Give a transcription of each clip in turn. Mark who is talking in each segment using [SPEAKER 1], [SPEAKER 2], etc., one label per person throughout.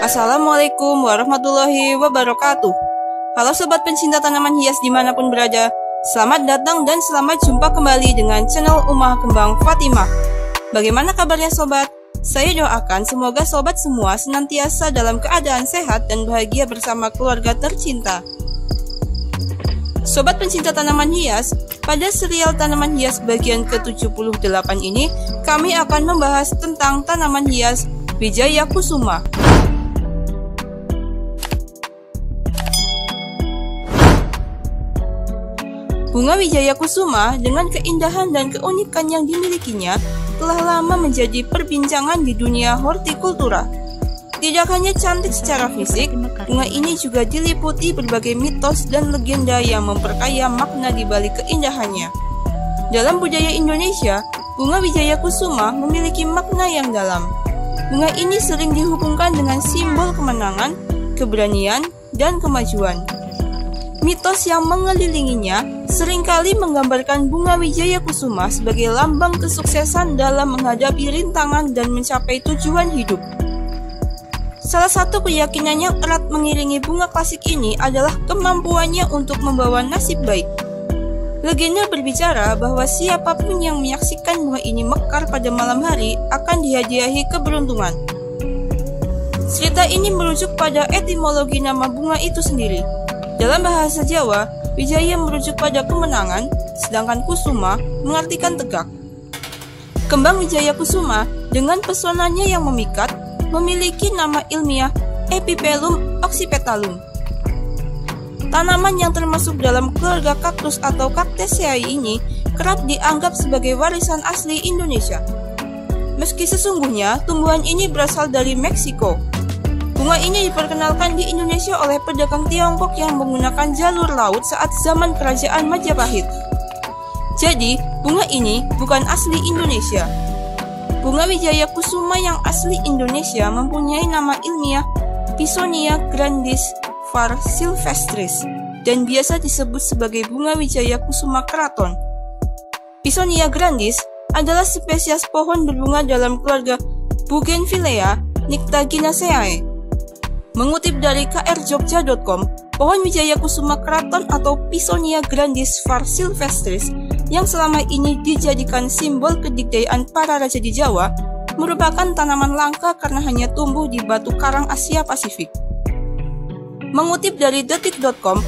[SPEAKER 1] Assalamualaikum warahmatullahi wabarakatuh. Halo sobat pencinta tanaman hias dimanapun berada, selamat datang dan selamat jumpa kembali dengan channel Umah Kembang Fatimah. Bagaimana kabarnya sobat? Saya doakan semoga sobat semua senantiasa dalam keadaan sehat dan bahagia bersama keluarga tercinta. Sobat pencinta tanaman hias, pada serial tanaman hias bagian ke-78 ini, kami akan membahas tentang tanaman hias Wijaya Kusuma. Bunga Wijaya Kusuma dengan keindahan dan keunikan yang dimilikinya telah lama menjadi perbincangan di dunia hortikultura. Tidak hanya cantik secara fisik, bunga ini juga diliputi berbagai mitos dan legenda yang memperkaya makna di balik keindahannya. Dalam budaya Indonesia, bunga Wijaya Kusuma memiliki makna yang dalam. Bunga ini sering dihubungkan dengan simbol kemenangan, keberanian, dan kemajuan. Mitos yang mengelilinginya seringkali menggambarkan bunga Wijaya Kusuma sebagai lambang kesuksesan dalam menghadapi rintangan dan mencapai tujuan hidup. Salah satu keyakinan yang erat mengiringi bunga klasik ini adalah kemampuannya untuk membawa nasib baik. Legenda berbicara bahwa siapapun yang menyaksikan bunga ini mekar pada malam hari akan dihadiahi keberuntungan. Cerita ini merujuk pada etimologi nama bunga itu sendiri. Dalam bahasa Jawa, Wijaya merujuk pada kemenangan, sedangkan Kusuma mengartikan tegak. Kembang Wijaya Kusuma dengan pesonanya yang memikat memiliki nama ilmiah Epipelum oxypetalum. Tanaman yang termasuk dalam keluarga kaktus atau Cactaceae ini kerap dianggap sebagai warisan asli Indonesia. Meski sesungguhnya tumbuhan ini berasal dari Meksiko. Bunga ini diperkenalkan di Indonesia oleh pedagang Tiongkok yang menggunakan jalur laut saat zaman kerajaan Majapahit. Jadi, bunga ini bukan asli Indonesia. Bunga Wijaya Kusuma yang asli Indonesia mempunyai nama ilmiah Pisonia grandis var. Silvestris dan biasa disebut sebagai bunga Wijaya Kusuma keraton. Pisonia grandis adalah spesies pohon berbunga dalam keluarga Bougainvillea Nyctaginaceae. Mengutip dari krjogja.com, pohon Wijaya Kusuma keraton atau Pisonia grandis var. Silvestris yang selama ini dijadikan simbol kedikdayaan para raja di Jawa merupakan tanaman langka karena hanya tumbuh di batu karang Asia Pasifik. Mengutip dari detik.com,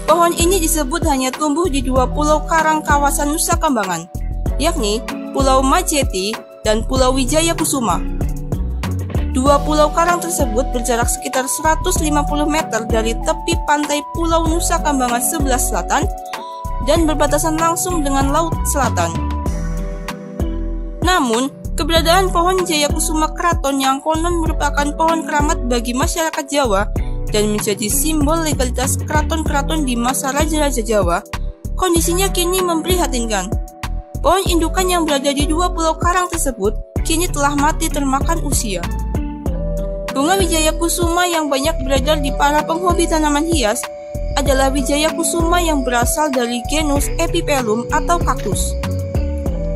[SPEAKER 1] pohon ini disebut hanya tumbuh di dua pulau karang kawasan Nusa Kambangan, yakni Pulau Majeti dan Pulau Wijaya Kusuma. Dua pulau karang tersebut berjarak sekitar 150 meter dari tepi pantai Pulau Nusa Kambangan sebelah selatan dan berbatasan langsung dengan Laut Selatan. Namun, keberadaan pohon Wijaya Kusuma keraton yang konon merupakan pohon keramat bagi masyarakat Jawa dan menjadi simbol legalitas keraton-keraton di masa Raja-Raja Jawa, kondisinya kini memprihatinkan. Pohon indukan yang berada di dua pulau karang tersebut kini telah mati termakan usia. Bunga Wijaya Kusuma yang banyak beredar di para penghobi tanaman hias adalah Wijaya Kusuma yang berasal dari genus Epipelum atau kaktus.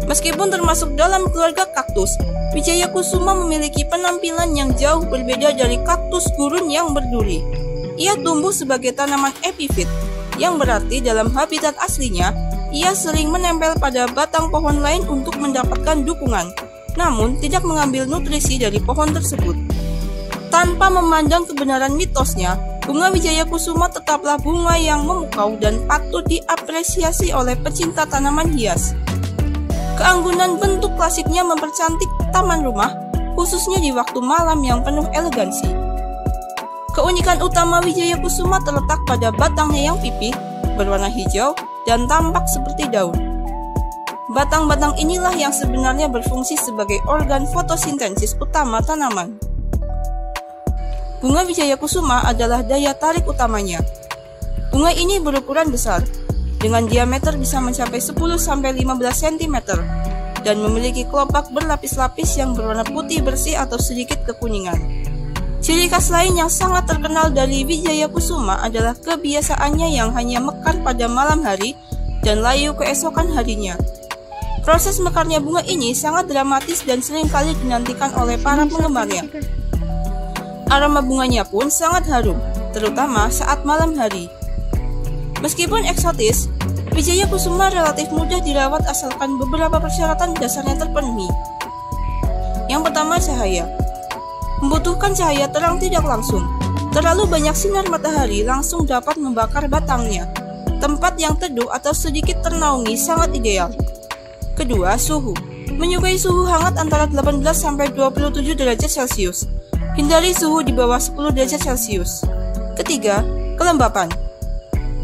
[SPEAKER 1] Meskipun termasuk dalam keluarga kaktus, Wijaya Kusuma memiliki penampilan yang jauh berbeda dari kaktus gurun yang berduri. Ia tumbuh sebagai tanaman epifit, yang berarti dalam habitat aslinya, ia sering menempel pada batang pohon lain untuk mendapatkan dukungan, namun tidak mengambil nutrisi dari pohon tersebut. Tanpa memandang kebenaran mitosnya, bunga Wijaya Kusuma tetaplah bunga yang memukau dan patut diapresiasi oleh pecinta tanaman hias. Keanggunan bentuk klasiknya mempercantik taman rumah, khususnya di waktu malam yang penuh elegansi. Keunikan utama Wijaya Kusuma terletak pada batangnya yang pipih, berwarna hijau, dan tampak seperti daun. Batang-batang inilah yang sebenarnya berfungsi sebagai organ fotosintesis utama tanaman. Bunga Wijaya Kusuma adalah daya tarik utamanya. Bunga ini berukuran besar, dengan diameter bisa mencapai 10-15 cm, dan memiliki kelopak berlapis-lapis yang berwarna putih bersih atau sedikit kekuningan. Ciri khas lain yang sangat terkenal dari Wijaya Kusuma adalah kebiasaannya yang hanya mekar pada malam hari dan layu keesokan harinya. Proses mekarnya bunga ini sangat dramatis dan seringkali dinantikan oleh para penggemarnya. Aroma bunganya pun sangat harum, terutama saat malam hari. Meskipun eksotis, Wijaya Kusuma relatif mudah dirawat asalkan beberapa persyaratan dasarnya terpenuhi. Yang pertama, cahaya. Membutuhkan cahaya terang tidak langsung. Terlalu banyak sinar matahari langsung dapat membakar batangnya. Tempat yang teduh atau sedikit ternaungi sangat ideal. Kedua, suhu. Menyukai suhu hangat antara 18-27 derajat Celcius. Hindari suhu di bawah 10 derajat Celcius. Ketiga, kelembapan.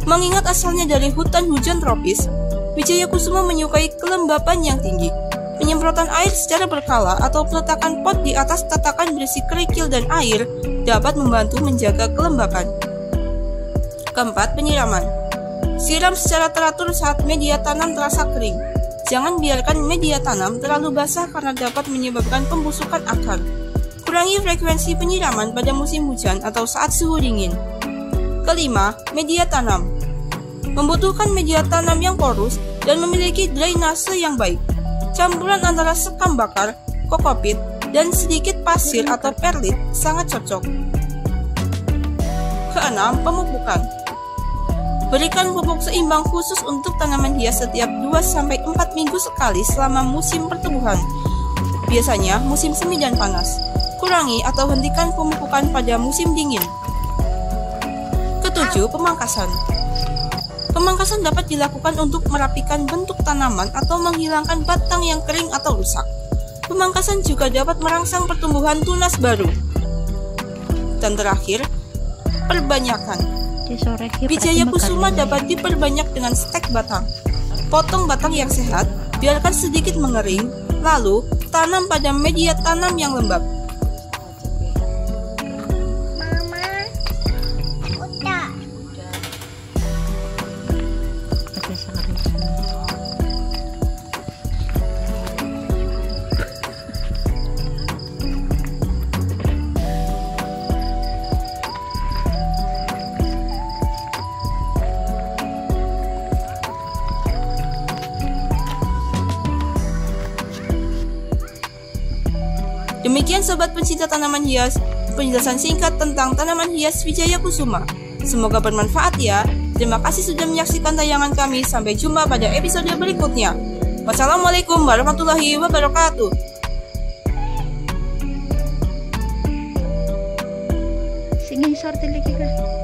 [SPEAKER 1] Mengingat asalnya dari hutan hujan tropis, Wijaya Kusuma menyukai kelembapan yang tinggi. Penyemprotan air secara berkala atau peletakan pot di atas tatakan berisi kerikil dan air dapat membantu menjaga kelembapan. Keempat, penyiraman. Siram secara teratur saat media tanam terasa kering. Jangan biarkan media tanam terlalu basah karena dapat menyebabkan pembusukan akar. Kurangi frekuensi penyiraman pada musim hujan atau saat suhu dingin. Kelima, media tanam. Membutuhkan media tanam yang porus dan memiliki drainase yang baik. Campuran antara sekam bakar, kokopit, dan sedikit pasir atau perlit sangat cocok. Keenam, pemupukan. Berikan pupuk seimbang khusus untuk tanaman hias setiap 2-4 minggu sekali selama musim pertumbuhan. Biasanya musim semi dan panas. Kurangi atau hentikan pemupukan pada musim dingin. Ketujuh, pemangkasan. Pemangkasan dapat dilakukan untuk merapikan bentuk tanaman atau menghilangkan batang yang kering atau rusak. Pemangkasan juga dapat merangsang pertumbuhan tunas baru. Dan terakhir, perbanyakan. Wijaya Kusuma dapat diperbanyak dengan stek batang. Potong batang yang sehat, biarkan sedikit mengering, lalu tanam pada media tanam yang lembab. Demikian sobat pencinta tanaman hias, penjelasan singkat tentang tanaman hias Wijaya Kusuma. Semoga bermanfaat ya. Terima kasih sudah menyaksikan tayangan kami. Sampai jumpa pada episode berikutnya. Wassalamualaikum warahmatullahi wabarakatuh.
[SPEAKER 2] Sige, sorte lagi ka.